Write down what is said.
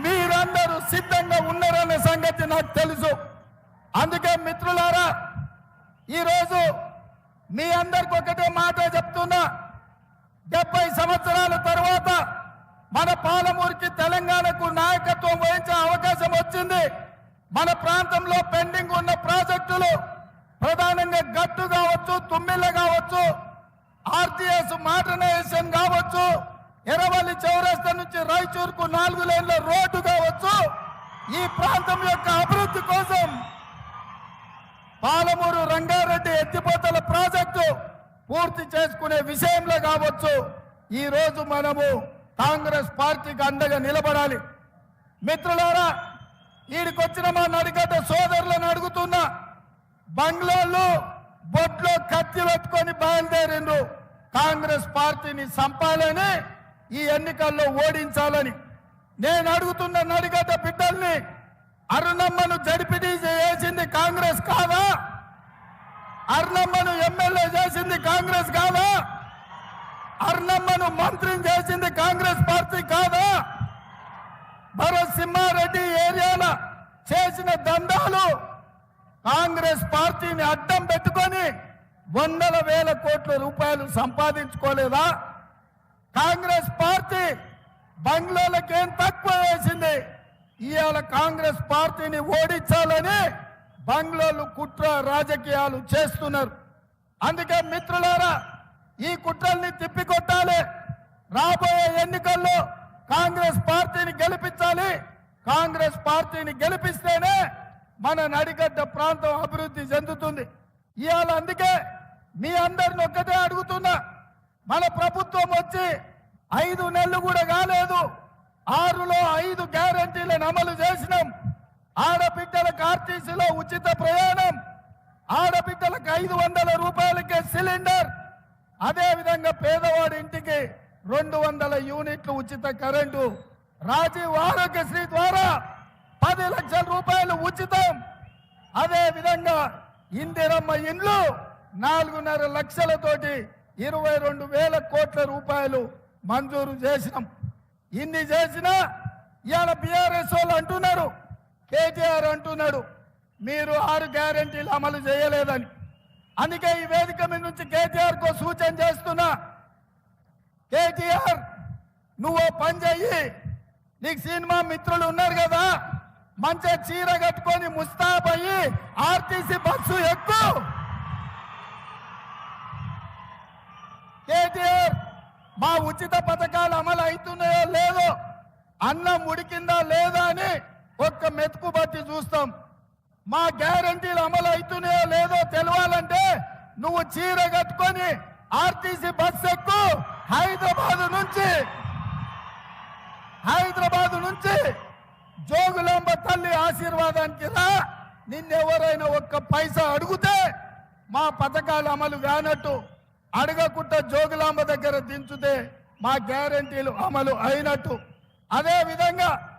మీరందరూ సిద్ధంగా ఉన్నారనే సంగతి నాకు తెలుసు. అందుకే మిత్రులారా, ఈరోజు మీ అందరికి ఒకటే మాట చెప్తున్నా. 70 సంవత్సరాల తర్వాత మన పాలమూరుకి తెలంగాణకు నాయకత్వం వహించే అవకాశం వచ్చింది. మన ప్రాంతంలో పెండింగ్ ఉన్న ప్రాజెక్టులు ప్రధానంగా గట్టు కావచ్చు, తుమ్మిళ్ళ కావచ్చు, ఆర్టీఎస్ మోడర్నైజేషన్ కావచ్చు, ఎర్రవల్లి చౌరస్తా నుంచి రాయచూరుకు 4 లేన్ల రోడ్డు కావచ్చు, ఈ ప్రాంతం యొక్క అభివృద్ధి కోసం పాలమూరు రంగారెడ్డి ఎత్తిపోతల ప్రాజెక్టు పూర్తి చేసుకునే విషయంలో కావచ్చు, ఈ రోజు మనము కాంగ్రెస్ పార్టీకి అండగా నిలబడాలి. మిత్రులారా, ఈడికొచ్చిన మా నడిగడ్డ సోదరులను అడుగుతున్నా. బంగ్లాలో బొట్లో కత్తి పెట్టుకొని బయలుదేరిండ్రు కాంగ్రెస్ పార్టీని చంపాలని, ఈ ఎన్నికల్లో ఓడించాలని. నేను అడుగుతున్న నడిగడ్డ బిడ్డల్ని, అరుణమ్మను జడ్పీటీసీ చేసింది కాంగ్రెస్ కాదా? అరుణమ్మను ఎమ్మెల్యే చేసింది కాంగ్రెస్ కాదా? అరుణమ్మను మంత్రిని చేసింది కాంగ్రెస్ పార్టీ కాదా? భరత్ సింహారెడ్డి ఏరియాల చేసిన దందాలు కాంగ్రెస్ పార్టీని అడ్డం పెట్టుకొని వందల వేల కోట్ల రూపాయలు సంపాదించుకోలేదా? కాంగ్రెస్ పార్టీ బంగ్లాలకు ఏం తక్కువ వేసింది? ఇవాళ కాంగ్రెస్ పార్టీని ఓడించాలని బంగ్లాలు కుట్ర రాజకీయాలు చేస్తున్నారు. అందుకే మిత్రులారా, ఈ కుట్రల్ని తిప్పికొట్టాలి. రాబోయే ఎన్నికల్లో కాంగ్రెస్ పార్టీని గెలిపించాలి. కాంగ్రెస్ పార్టీని గెలిపిస్తేనే మన నడిగడ్డ ప్రాంతం అభివృద్ధి చెందుతుంది. ఇవాళ అందుకే మీ అందరిని ఒక్కటే అడుగుతున్నా. మన ప్రభుత్వం వచ్చి 5 నెలలు కూడా కాలేదు. 6లో 5 గ్యారంటీలను అమలు చేసినాం. ఆడబిడ్డలకు ఆర్టీసీలో ఉచిత ప్రయాణం, ఆడబిడ్డలకు 500 రూపాయలకే సిలిండర్, అదేవిధంగా పేదవాడి ఇంటికి 200 యూనిట్లు ఉచిత కరెంటు, రాజీవ్ ఆరోగ్యశ్రీ ద్వారా 10 లక్షల రూపాయలు ఉచితం, అదేవిధంగా ఇందిరమ్మ ఇండ్లు 4.5 లక్షలతోటి 22,000 కోట్ల రూపాయలు మంజూరు చేసినాం. ఇన్ని చేసినా ఇవాళ బీఆర్ఎస్ వాళ్ళు అంటున్నారు, కేటీఆర్ అంటున్నాడు మీరు 6 గ్యారెంటీలు అమలు చేయలేదని. అందుకే ఈ వేదిక మీద నుంచి కేటీఆర్ కో సూచన చేస్తున్నా. కేటీఆర్, నువ్వు పని చెయ్యి. నీకు సినిమా మిత్రులు ఉన్నారు కదా, మంచిగా చీర కట్టుకొని ముస్తాబయ్యి ఆర్టీసీ బస్సు ఎక్కు. కేటీఆర్, మా ఉచిత పథకాలు అమలు అవుతున్నాయో లేదో, అన్నం ఉడికిందా లేదా అని ఒక్క మెతుకు బట్టి చూస్తాం. మా గ్యారంటీలు అమలు అవుతున్నాయో లేదో తెలవాలంటే నువ్వు చీర కట్టుకొని ఆర్టీసీ బస్ ఎక్కు. హైదరాబాద్ నుంచి జోగులాంబ తల్లి ఆశీర్వాదానికి రా. నిన్నెవరైనా ఒక్క పైసా అడిగితే మా పథకాలు అమలు కానట్టు, అడగకుండా జోగులాంబ దగ్గర దించుతే మా గ్యారంటీలు అమలు అయినట్టు. అదే విధంగా